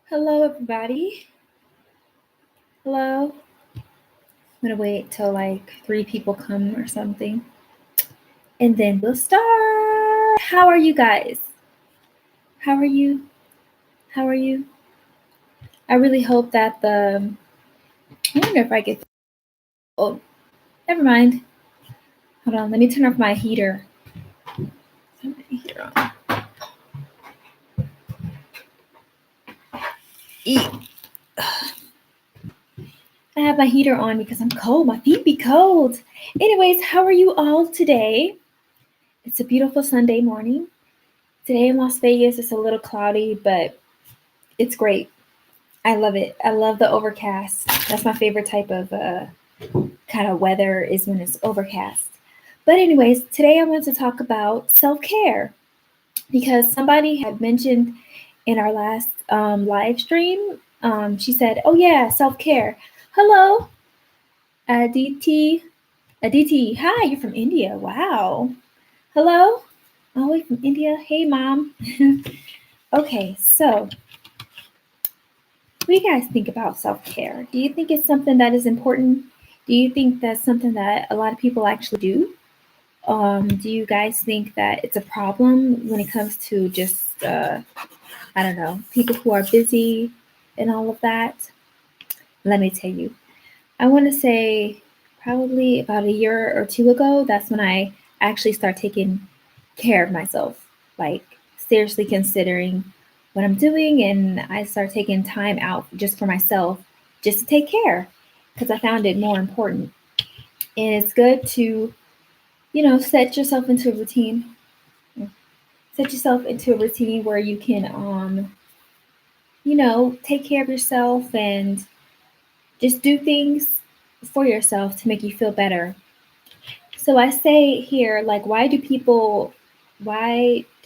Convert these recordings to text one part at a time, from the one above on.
Hello, everybody. Hello. I'm gonna wait till like 3 people come or something, and then we'll start. How are you guys? How are you? How are you? I really hope that I wonder if I get. Oh, never mind. Hold on. Let me turn off my heater. Turn my heater on. I have my heater on because I'm cold. My feet be cold. Anyways, how are you all today? It's a beautiful Sunday morning. Today in Las Vegas, it's a little cloudy, but it's great. I love it. I love the overcast. That's my favorite type of kind of weather is when it's overcast. But anyways, today I want to talk about self-care because somebody had mentioned in our last live stream, she said, "Oh yeah, self-care." Hello, Aditi. Aditi, hi, you're from India. Wow. Hello, all the way from India. Hey, mom. Okay, so what do you guys think about self-care? Do you think it's something that is important? Do you think that's something that a lot of people actually do? Do you guys think that it's a problem when it comes to just, I don't know, people who are busy and all of that? Let me tell you. I want to say probably about a year or two ago, that's when I actually start taking care of myself, like seriously considering what I'm doing, and I start taking time out just for myself, just to take care, because I found it more important. And it's good to, set yourself into a routine. Set yourself into a routine where you can, take care of yourself and just do things for yourself to make you feel better. So I say here, like, why do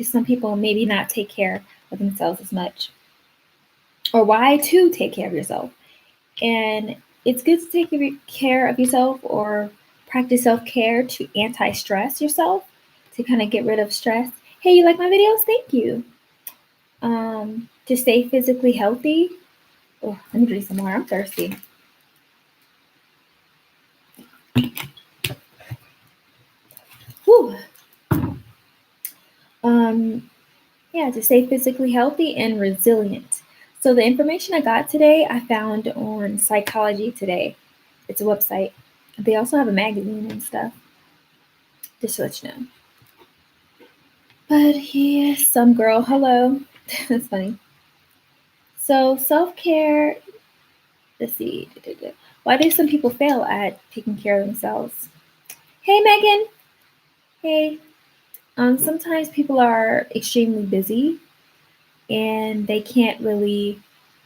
some people maybe not take care of themselves as much? Or why to take care of yourself? And it's good to take care of yourself or practice self care to anti stress yourself, to kind of get rid of stress. Hey, you like my videos? Thank you. To stay physically healthy. Oh, let me drink some more. I'm thirsty. Whew. Yeah, to stay physically healthy and resilient. So the information I got today, I found on Psychology Today. It's a website. They also have a magazine and stuff, just to let you know. But yeah, some girl, hello. That's funny. So self-care, let's see. Why do some people fail at taking care of themselves? Hey, Megan. Hey. Sometimes people are extremely busy and they can't really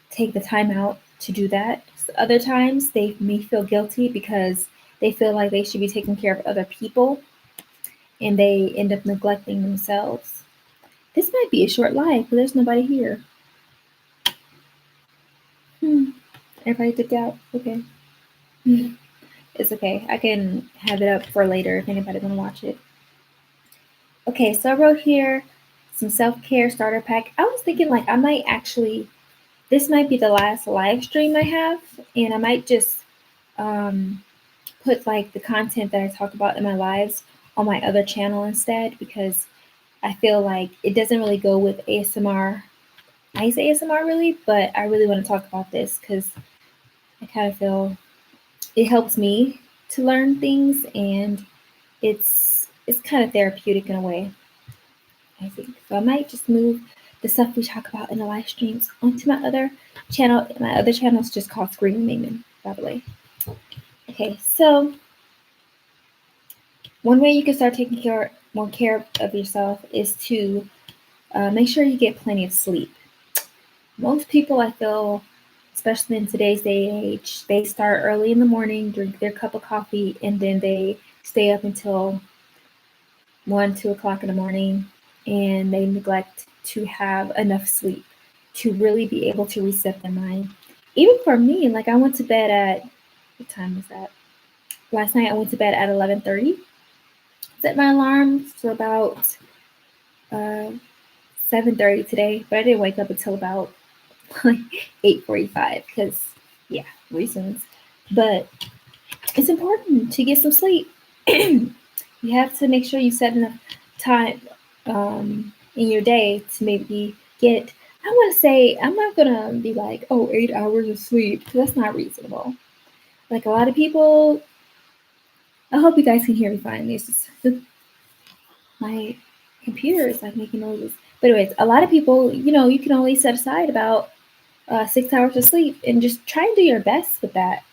take the time out to do that. Other times they may feel guilty because they feel like they should be taking care of other people and they end up neglecting themselves. This might be a short live, but there's nobody here. Everybody dipped out. Okay. It's okay. I can have it up for later if anybody want to watch it. Okay, so I wrote here some self-care starter pack. I was thinking like this might be the last live stream I have, and I might just put like the content that I talk about in my lives on my other channel instead, because I feel like it doesn't really go with ASMR. I say ASMR really, but I really want to talk about this because I kind of feel it helps me to learn things, and it's kind of therapeutic in a way, I think. So I might just move the stuff we talk about in the live streams onto my other channel. My other channel is just called Screaming Maimon, by the way. Okay, so one way you can start taking more care of yourself is to make sure you get plenty of sleep. Most people, I feel, especially in today's day and age, they start early in the morning, drink their cup of coffee, and then they stay up until 1, 2 o'clock in the morning, and they neglect to have enough sleep to really be able to reset their mind. Even for me, like I went to bed at, what time was that? Last night I went to bed at 11:30. Set my alarm for about 7:30 today, but I didn't wake up until about like 8:45 because, yeah, reasons. But it's important to get some sleep. You have to make sure you set enough time in your day to maybe get, I want to say, I'm not going to be like, oh, 8 hours of sleep, because that's not reasonable. Like a lot of people, I hope you guys can hear me fine. It's just my computer is like making noises. But anyways, a lot of people, you can only set aside about 6 hours of sleep and just try and do your best with that.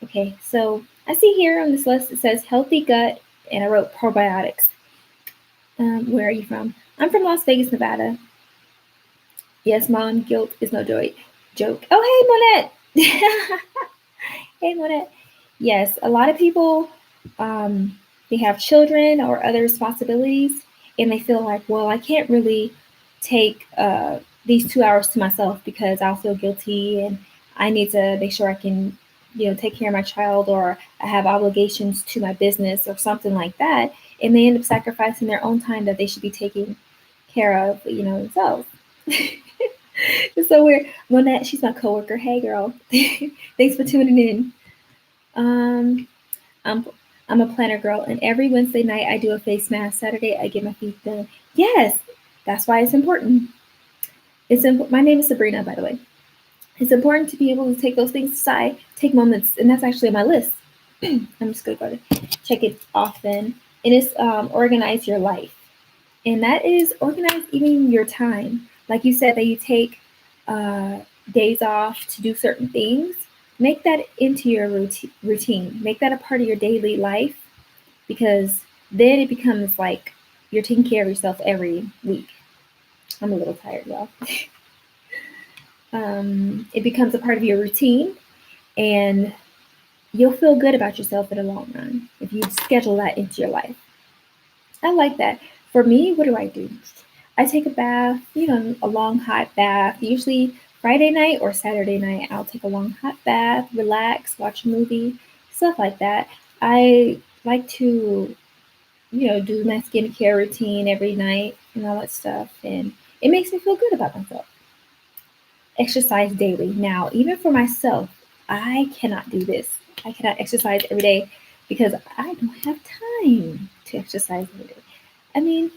Okay, so I see here on this list it says healthy gut, and I wrote probiotics. Where are you from? I'm from Las Vegas, Nevada. Yes, mom, guilt is no joy. Joke. Oh, hey, Monette. Hey, Monette. Yes, a lot of people, they have children or other responsibilities, and they feel like, well, I can't really take these 2 hours to myself because I'll feel guilty, and I need to make sure I can, take care of my child, or I have obligations to my business or something like that, and they end up sacrificing their own time that they should be taking care of, themselves. It's so weird. Monette, she's my coworker. Hey, girl. Thanks for tuning in. Um, I'm I'm a planner girl, and every Wednesday night I do a face mask. Saturday I get my feet done. Yes, that's why it's important. My name is Sabrina, by the way. It's important to be able to take those things aside, take moments, and that's actually on my list. I'm just gonna go to check it off then. And it's organize your life, and that is organize even your time. Like you said, that you take uh, days off to do certain things. Make that into your routine. Make that a part of your daily life, because then it becomes like you're taking care of yourself every week. I'm a little tired, y'all. It becomes a part of your routine, and you'll feel good about yourself in the long run if you schedule that into your life. I like that. For me, what do I do? I take a bath, a long hot bath. Usually Friday night or Saturday night, I'll take a long hot bath, relax, watch a movie, stuff like that. I like to, do my skincare routine every night and all that stuff. And it makes me feel good about myself. Exercise daily. Now, even for myself, I cannot do this. I cannot exercise every day because I don't have time to exercise every day. I mean,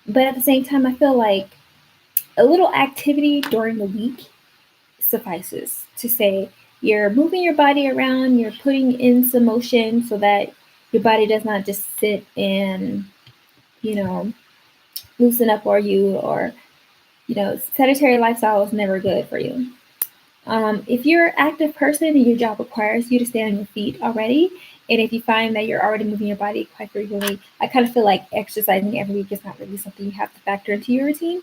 but at the same time, I feel like a little activity during the week suffices to say you're moving your body around, you're putting in some motion so that your body does not just sit and, you know, loosen up for you, or, sedentary lifestyle is never good for you. If you're an active person and your job requires you to stay on your feet already, and if you find that you're already moving your body quite frequently, I kind of feel like exercising every week is not really something you have to factor into your routine.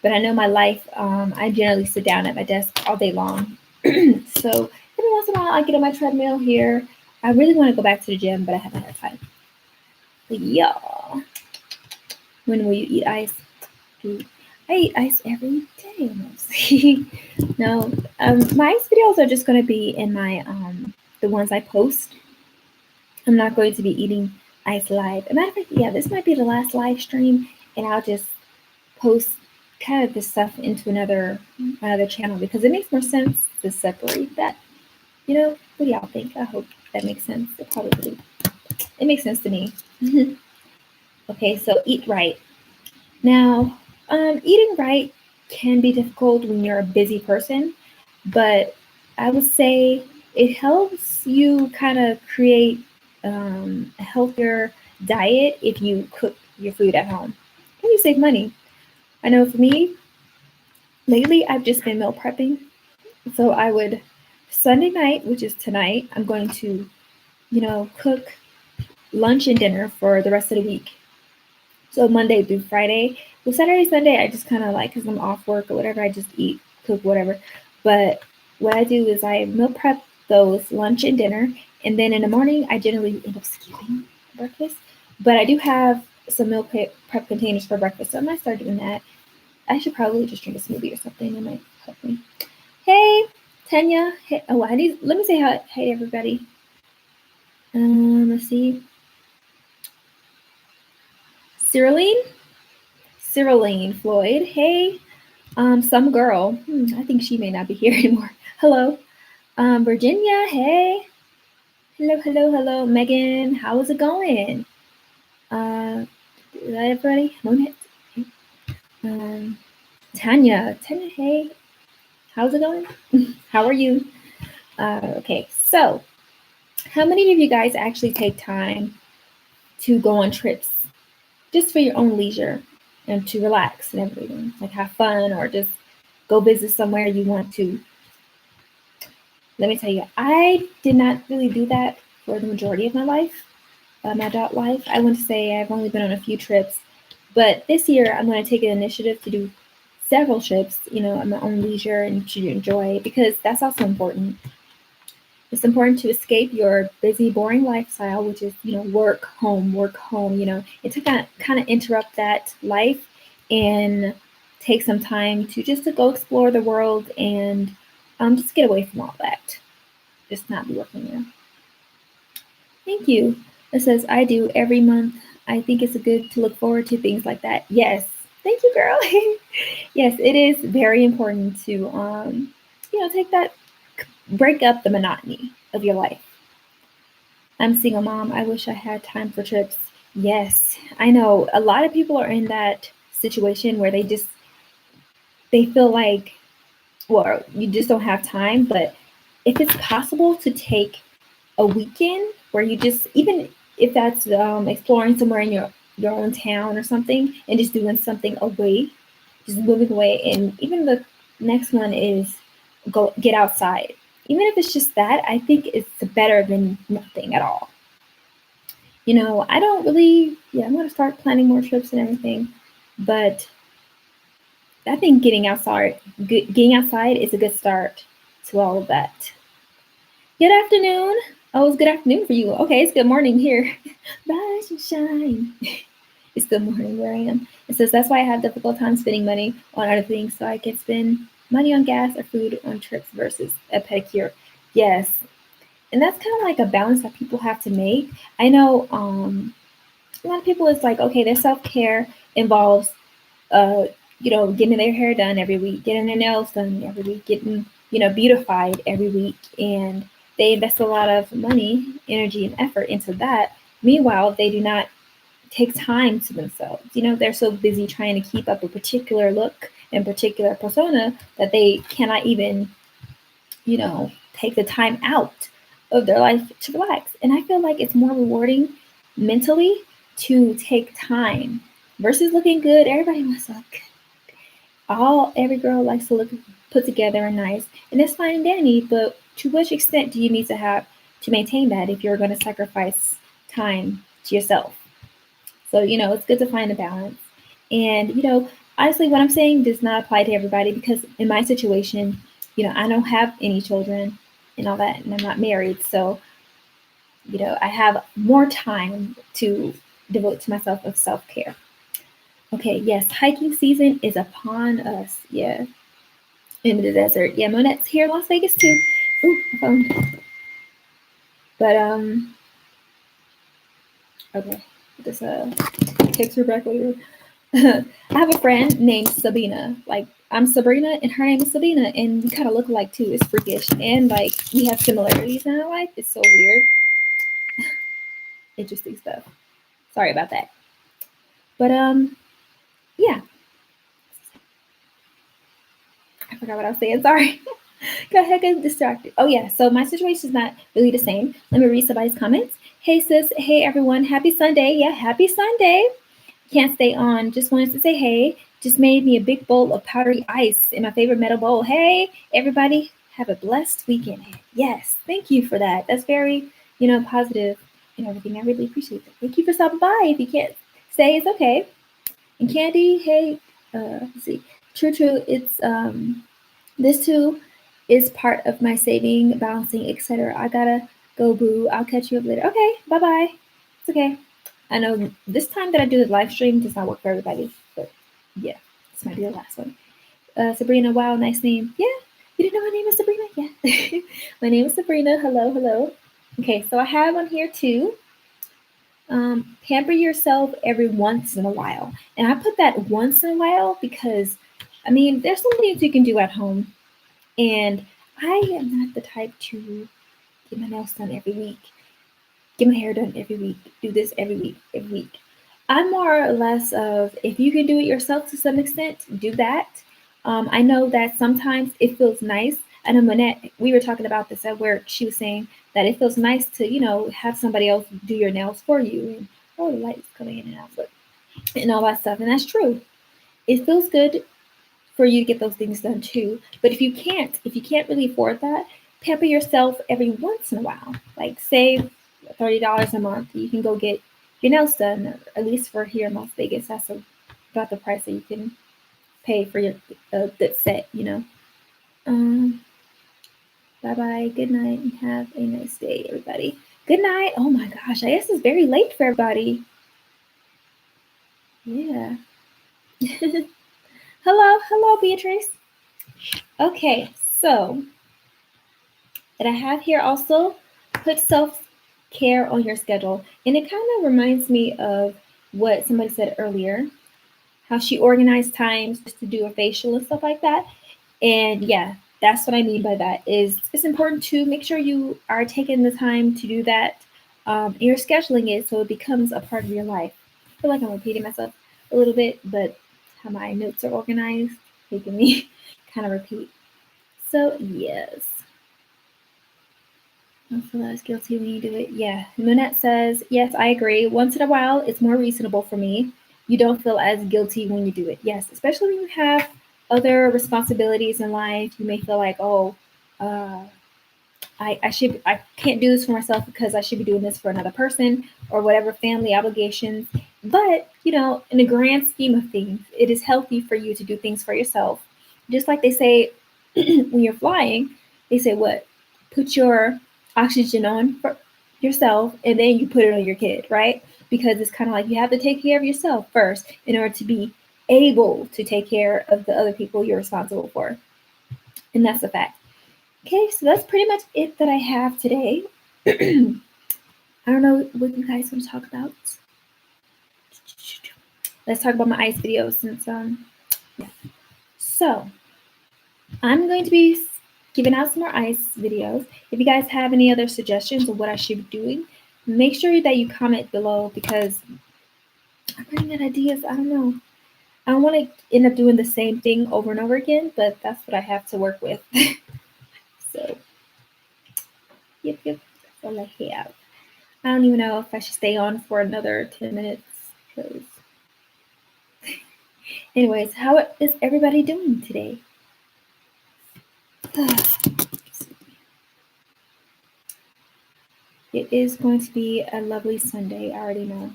But I know my life, I generally sit down at my desk all day long. So every once in a while, I get on my treadmill here. I really want to go back to the gym, but I haven't had time. But yeah. When will you eat ice? Dude, I eat ice every day almost. No, my ice videos are just going to be in my the ones I post. I'm not going to be eating ice live. As a matter of fact, yeah, this might be the last live stream, and I'll just post kind of this stuff into another channel because it makes more sense to separate that. What do y'all think? I hope that makes sense. It makes sense to me. Okay, so eat right. Now, eating right can be difficult when you're a busy person, but I would say it helps you kind of create a healthier diet if you cook your food at home and you save money. I know for me, lately I've just been meal prepping. So I would, Sunday night, which is tonight, I'm going to, cook lunch and dinner for the rest of the week. So Monday through Friday. Well, Saturday, Sunday, I just kind of like, because I'm off work or whatever, I just eat, cook, whatever. But what I do is I meal prep those lunch and dinner. And then in the morning, I generally end up skipping breakfast. But I do have some meal prep containers for breakfast. So I might start doing that. I should probably just drink a smoothie or something. It might help me. Hey, Tanya. Hey, let me say hi to everybody. Let's see. Cyrilline Floyd. Hey, Some girl. I think she may not be here anymore. Hello. Virginia. Hey. Hello, hello, hello. Megan, how is it going? Uh, is that everybody? Monet? Um, Tanya. Tanya, hey. How's it going? How are you? Okay, so how many of you guys actually take time to go on trips just for your own leisure and to relax and everything? Like have fun or just go visit somewhere you want to. Let me tell you, I did not really do that for the majority of my life, my adult life. I wouldn't say I've only been on a few trips, but this year I'm going to take an initiative to do several trips, at my own leisure and to enjoy because that's also important. It's important to escape your busy, boring lifestyle, which is, work, home, and to kind of interrupt that life and take some time to just to go explore the world and just get away from all that. Just not be working there. Thank you. It says, I do every month. I think it's good to look forward to things like that. Yes. Thank you, girl. Yes, it is very important to, take that, break up the monotony of your life. I'm a single mom. I wish I had time for trips. Yes, I know a lot of people are in that situation where they feel like, well, you just don't have time. But if it's possible to take a weekend where you just, even if that's exploring somewhere in your own town or something, and just doing something away, just moving away, and even the next one is go get outside. Even if it's just that, I think it's better than nothing at all. I don't really, yeah, I'm going to start planning more trips and everything, but I think getting outside is a good start to all of that. Good afternoon. Oh, it's good afternoon for you. Okay, it's good morning here. Rise and shine. It's good morning where I am. It says that's why I have difficult time spending money on other things, so I can spend money on gas or food on trips versus a pedicure. Yes, and that's kind of like a balance that people have to make. I know a lot of people is like, okay, their self-care involves getting their hair done every week, getting their nails done every week, getting, beautified every week, and they invest a lot of money, energy, and effort into that. Meanwhile, they do not take time to themselves. They're so busy trying to keep up a particular look and particular persona that they cannot even, take the time out of their life to relax. And I feel like it's more rewarding mentally to take time versus looking good. Everybody wants to look. Every girl likes to look put together and nice, and it's fine and dandy. But to which extent do you need to have to maintain that if you're going to sacrifice time to yourself? So it's good to find a balance. And honestly, what I'm saying does not apply to everybody because in my situation, I don't have any children and all that, and I'm not married, so I have more time to devote to myself of self care. Okay, yes, hiking season is upon us. Yeah, in the desert. Yeah, Monette's here in Las Vegas too. Ooh, my phone. But okay, this takes her back later. I have a friend named Sabina. Like I'm Sabrina, and her name is Sabina, and we kind of look alike too. It's freakish, and like we have similarities in our life. It's so weird. Interesting stuff. Sorry about that. But yeah, I forgot what I was saying. Sorry. Go ahead, get distracted. Oh yeah, so my situation is not really the same. Let me read somebody's comments. Hey sis, hey everyone, happy Sunday. Yeah, happy Sunday. Can't stay on. Just wanted to say hey. Just made me a big bowl of powdery ice in my favorite metal bowl. Hey, everybody, have a blessed weekend. Yes, thank you for that. That's very, positive and everything. I really appreciate that. Thank you for stopping by. If you can't stay, it's okay. And Candy, hey, let's see. True. It's this too is part of my saving, balancing, etc. I gotta go, boo. I'll catch you up later. Okay, bye bye. It's okay. I know this time that I do the live stream does not work for everybody, but yeah, this might be the last one. Sabrina, wow, nice name. Yeah, you didn't know my name is Sabrina? Yeah. My name is Sabrina. Hello. Okay, so I have on here too. Pamper yourself every once in a while. And I put that once in a while because I mean, there's some things you can do at home, and I am not the type to get my nails done every week, get my hair done every week, do this every week, every week. I'm more or less of, if you can do it yourself to some extent, do that. I know that sometimes it feels nice. I know Manette, we were talking about this at work. She was saying that it feels nice to, have somebody else do your nails for you. And oh, the light is coming in and out, but and all that stuff. And that's true. It feels good for you to get those things done too. But if you can't really afford that, pamper yourself every once in a while. Like save $30 a month. You can go get your nails done, at least for here in Las Vegas. That's about the price that you can pay for your good set. Um, bye bye. Good night and have a nice day, everybody. Good night. Oh my gosh, I guess it's very late for everybody. Yeah. Hello, Beatrice. Okay, so that I have here also, put self-care on your schedule. And it kind of reminds me of what somebody said earlier, how she organized times just to do a facial and stuff like that. And yeah, that's what I mean by that. Is it's important to make sure you are taking the time to do that. And you're scheduling it so it becomes a part of your life. I feel like I'm repeating myself a little bit, but how my notes are organized, making me kind of repeat. So yes. Don't feel as guilty when you do it. Yeah. Monette says, yes, I agree. Once in a while, it's more reasonable for me. You don't feel as guilty when you do it. Yes, especially when you have other responsibilities in life. You may feel like, oh, uh, I can't do this for myself because I should be doing this for another person or whatever family obligations. But, in the grand scheme of things, it is healthy for you to do things for yourself. Just like they say when you're flying, they say what? Put your oxygen on for yourself and then you put it on your kid, right? Because it's kind of like you have to take care of yourself first in order to be able to take care of the other people you're responsible for. And that's the fact. Okay, so that's pretty much it that I have today. I don't know what you guys want to talk about. Let's talk about my ice videos since yeah. So I'm going to be giving out some more ice videos. If you guys have any other suggestions of what I should be doing, make sure that you comment below because I'm running out of ideas. I don't know. I don't want to end up doing the same thing over and over again, but that's what I have to work with. So, yep, that's all I have. I don't even know if I should stay on for another 10 minutes. Because... Anyways, how is everybody doing today? It is going to be a lovely Sunday, I already know.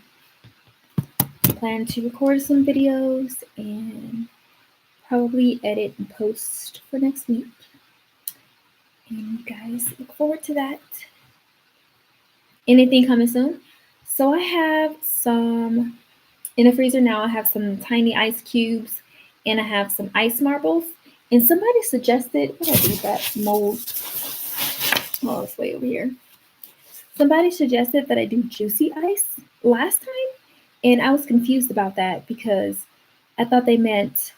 I plan to record some videos and probably edit and post for next week. And you guys look forward to that. Anything coming soon? So I have some in the freezer now. I have some tiny ice cubes and I have some ice marbles. And somebody suggested, what did I do with that mold? Oh, it's way over here. Somebody suggested that I do juicy ice last time, and I was confused about that because I thought they meant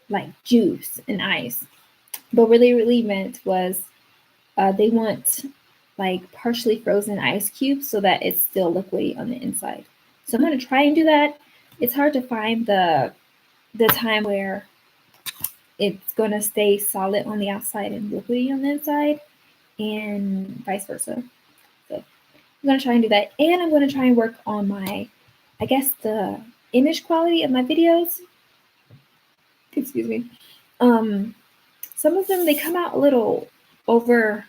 like juice and ice. But what they really meant was they want like partially frozen ice cubes so that it's still liquidy on the inside. So I'm gonna try and do that. It's hard to find the time where it's gonna stay solid on the outside and liquidy on the inside, and vice versa. So I'm gonna try and do that, and I'm gonna try and work on my, I guess, the image quality of my videos. Excuse me. Some of them they come out a little overexposed.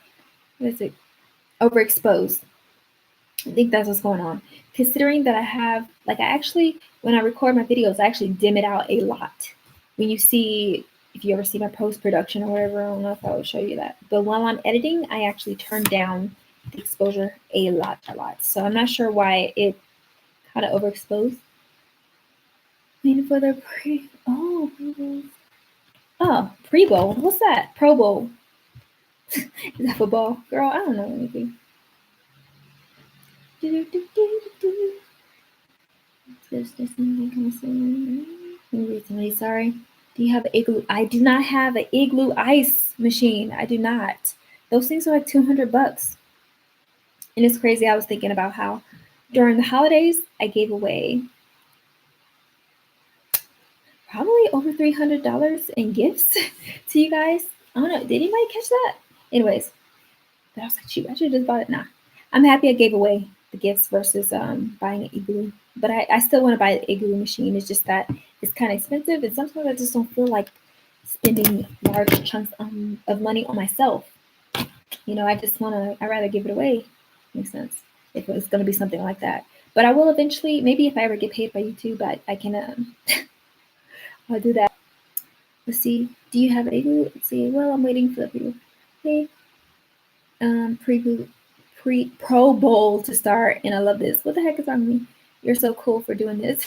I think that's what's going on. Considering that I have, like, I actually, when I record my videos, I actually dim it out a lot. When you see, if you ever see my post production or whatever, I don't know if I would show you that. But while I'm editing, I actually turn down the exposure a lot. So I'm not sure why it kind of overexposed. Waiting for the pre-bowl. What's that? Pro Bowl. Is that football? Girl, I don't know anything. There's something coming soon. Maybe somebody, sorry. Do you have an Igloo? I do not have an Igloo ice machine. I do not. Those things are like $200. And it's crazy. I was thinking about how during the holidays, I gave away probably over $300 in gifts to you guys. I don't know. Did anybody catch that? Anyways, but I was like, shoot, I should have just bought it. Nah. I'm happy I gave away the gifts versus buying an Igloo. But I still want to buy the Igloo machine. It's just that it's kind of expensive. And sometimes I just don't feel like spending large chunks of money on myself. I'd rather give it away. Makes sense. If it's going to be something like that. But I will eventually, maybe if I ever get paid by YouTube, I can, I'll do that. Let's see. Do you have an Igloo? Let's see. Well, I'm waiting for the video. Okay. Pro Bowl to start, and I love this. What the heck is wrong with me? You're so cool for doing this.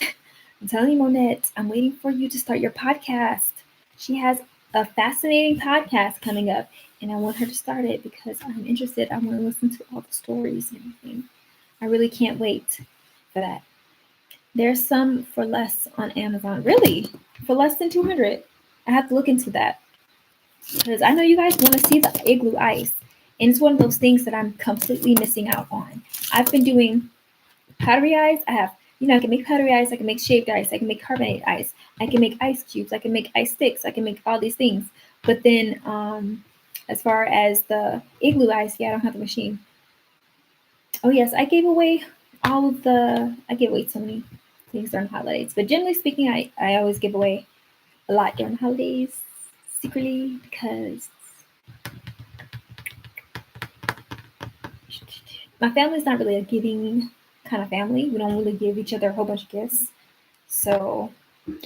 I'm telling you, Monette, I'm waiting for you to start your podcast. She has a fascinating podcast coming up, and I want her to start it because I'm interested. I want to listen to all the stories and everything. I really can't wait for that. There's some for less on Amazon. Really? For less than 200? I have to look into that because I know you guys want to see the Igloo ice. And it's one of those things that I'm completely missing out on. I've been doing powdery ice. I can make powdery ice. I can make shaved ice. I can make carbonated ice. I can make ice cubes. I can make ice sticks. I can make all these things. But then as far as the Igloo ice, I don't have the machine. Oh, yes, I gave away so many things during holidays. But generally speaking, I always give away a lot during holidays secretly because my family's not really a giving kind of family. We don't really give each other a whole bunch of gifts. So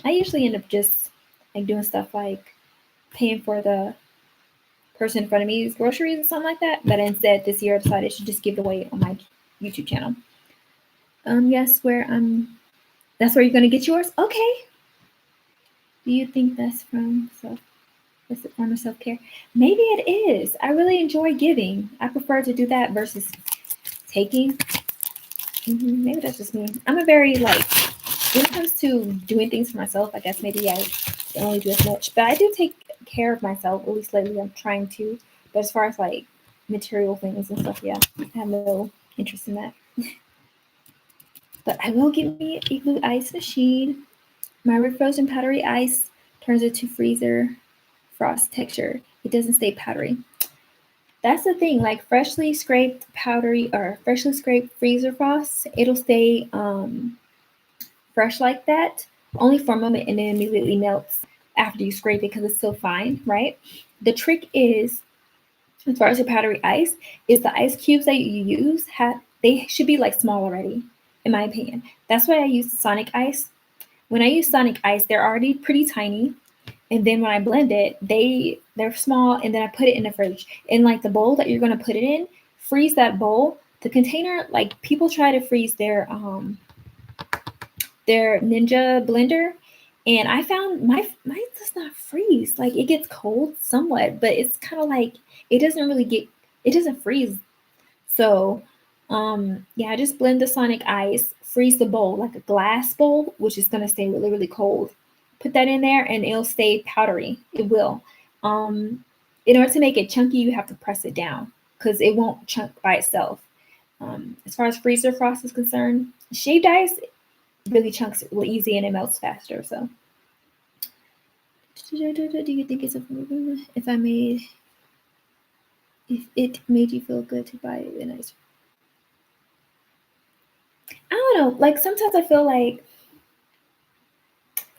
I usually end up just like doing stuff like paying for the person in front of me's groceries or something like that. But instead, this year I decided to just give it away on my YouTube channel. Yes, that's where you're gonna get yours. Okay. Do you think that's from is it form of self-care? Maybe it is. I really enjoy giving. I prefer to do that versus taking. Maybe that's just me. I'm a very when it comes to doing things for myself, I guess maybe I don't only do as much, but I do take care of myself. At least lately, I'm trying to. But as far as material things and stuff, I have no interest in that. But I will get me an Igloo ice machine. My refrozen powdery ice turns into freezer frost texture. It doesn't stay powdery. That's the thing, like freshly scraped powdery or freshly scraped freezer frost, it'll stay fresh like that only for a moment and then immediately melts after you scrape it because it's so fine, right? The trick is, as far as your powdery ice, is the ice cubes that you use they should be small already, in my opinion. That's why I use Sonic Ice. When I use Sonic Ice, they're already pretty tiny. And then when I blend it, they're small, and then I put it in the fridge. In the bowl that you're gonna put it in, freeze that bowl. The container, people try to freeze their Ninja blender, and I found mine does not freeze. It gets cold somewhat, but it's kind of it doesn't freeze. So I just blend the Sonic Ice, freeze the bowl like a glass bowl, which is gonna stay really, really cold. Put that in there and it'll stay powdery. It will. In order to make it chunky, you have to press it down because it won't chunk by itself. As far as freezer frost is concerned, shaved ice really chunks real easy and it melts faster. So, do you think it's if it made you feel good to buy it? Nice. I don't know. Sometimes I feel like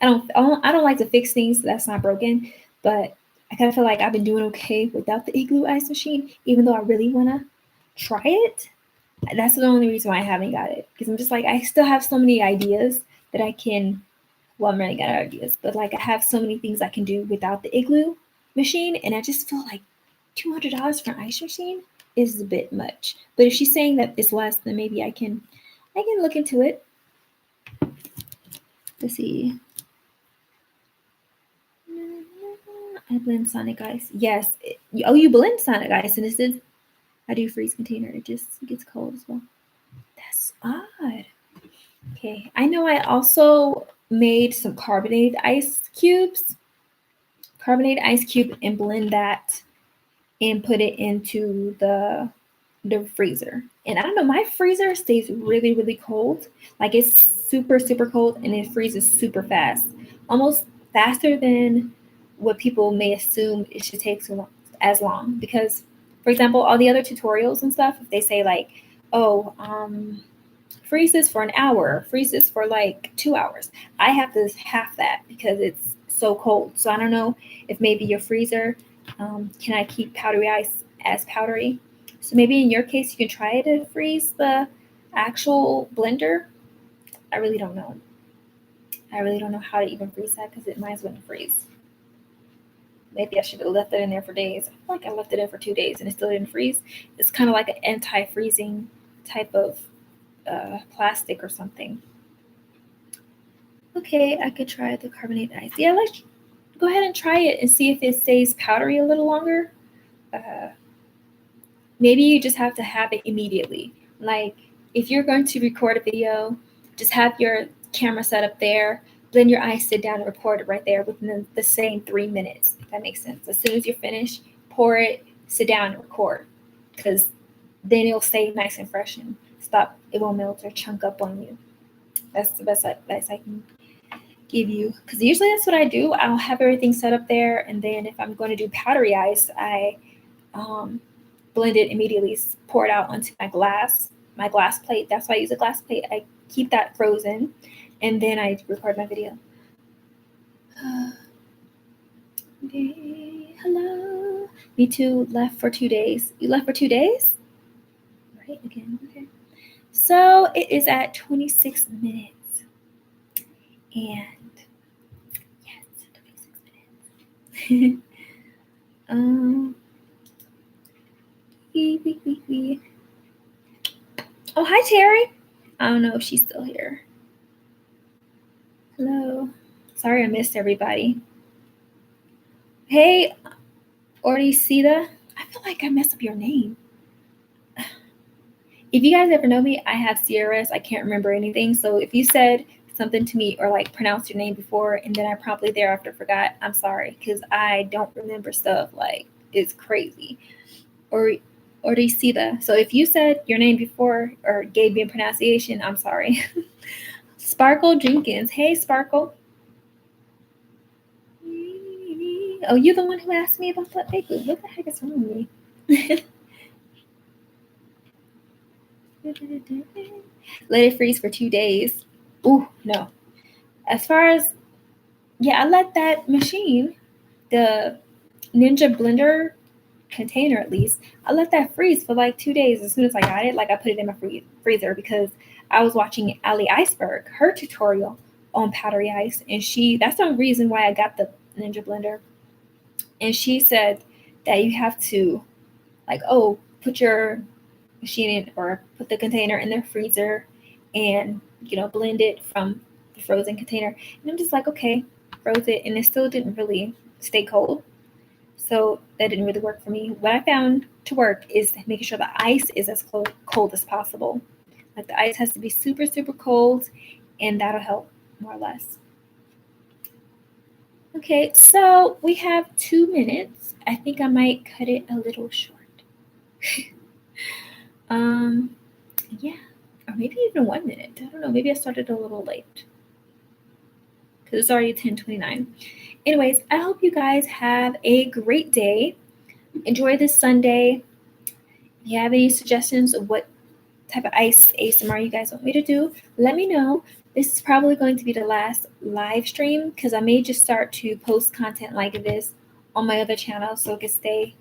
I don't like to fix things that's not broken, but I kind of feel like I've been doing okay without the Igloo ice machine, even though I really want to try it. That's the only reason why I haven't got it, because I'm just I still have so many ideas that I can. Well, I'm running out of ideas, but I have so many things I can do without the Igloo machine, and I just feel like $200 for an ice machine is a bit much. But if she's saying that it's less, then maybe I can look into it. Let's see. I blend Sonic Ice. Yes. You blend Sonic Ice, and I do freeze container. It just gets cold as well. That's odd. Okay. I know I also made some carbonated ice cubes. carbonated ice cube and blend that and put it into the freezer. And I don't know, my freezer stays really, really cold. Like it's super, super cold and it freezes super fast. Almost faster than what people may assume it should take as long. Because, for example, all the other tutorials and stuff, if they say like, oh, freeze this for an hour, freeze this for like 2 hours, I have to half that because it's so cold. So I don't know if maybe your freezer can I keep powdery ice as powdery. So maybe in your case, you can try to freeze the actual blender. I really don't know. I really don't know how to even freeze that because it might as well freeze. Maybe I should have left it in there for days. I feel like I left it in for 2 days and it still didn't freeze. It's kind of like an anti-freezing type of plastic or something. Okay, I could try the carbonated ice. Yeah, let's go ahead and try it and see if it stays powdery a little longer. Maybe you just have to have it immediately. Like if you're going to record a video, just have your camera set up there, blend your ice, sit down and record it right there within the same 3 minutes, if that makes sense. As soon as you're finished, pour it, sit down and record, because then it'll stay nice and fresh and it won't melt or chunk up on you. That's the best advice I can give you, because usually that's what I do. I'll have everything set up there, and then if I'm going to do powdery ice, I blend it immediately, pour it out onto my glass plate. That's why I use a glass plate. I keep that frozen, and then I record my video. Okay, hello. Me too. Left for 2 days. You left for 2 days? Right again. Okay. So it is at 26 minutes. And yes, 26 minutes. Oh, hi, Terry. I don't know if she's still here. Hello. Sorry I missed everybody. Hey, Orticida. I feel like I messed up your name. If you guys ever know me, I have CRS. I can't remember anything. So if you said something to me or like pronounced your name before and then I promptly thereafter forgot, I'm sorry, because I don't remember stuff. Like, it's crazy. Orticida. So if you said your name before or gave me a pronunciation, I'm sorry. Sparkle Jenkins. Hey, Sparkle. Oh, you're the one who asked me about that bakery. What the heck is wrong with me? Let it freeze for 2 days. Ooh, no. As far as, yeah, I let that machine, the Ninja Blender container at least, I let that freeze for like 2 days. As soon as I got it, like I put it in my freezer because I was watching Ali Iceberg, her tutorial on powdery ice, and that's the reason why I got the Ninja Blender. And she said that you have to, like, put your machine in or put the container in the freezer and, blend it from the frozen container. And I'm just like, okay, froze it, and it still didn't really stay cold. So that didn't really work for me. What I found to work is making sure the ice is as cold as possible. Like the ice has to be super, super cold, and that'll help more or less. Okay, so we have 2 minutes. I think I might cut it a little short. Yeah, or maybe even 1 minute. I don't know. Maybe I started a little late because it's already 10:29. Anyways, I hope you guys have a great day. Enjoy this Sunday. If you have any suggestions of what type of ice ASMR you guys want me to do, let me know. This is probably going to be the last live stream because I may just start to post content like this on my other channel so it can stay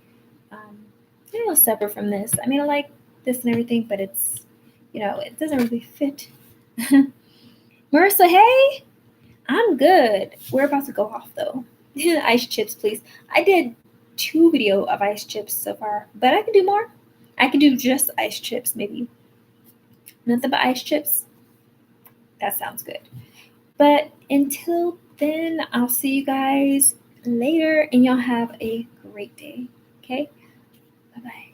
separate from this. I mean, I like this and everything, but it's, it doesn't really fit. Marissa, hey, I'm good. We're about to go off though. Ice chips, please. I did 2 videos of ice chips so far, but I can do more. I can do just ice chips, maybe. Nothing but ice chips. That sounds good. But until then, I'll see you guys later, and y'all have a great day. Okay? Bye-bye.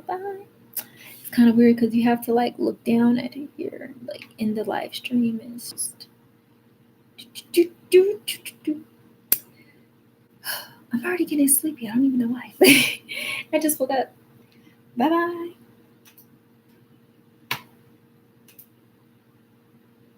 Bye. It's kind of weird because you have to like look down at it here, like in the live stream. It's just I'm already getting sleepy. I don't even know why. I just woke up. Bye-bye.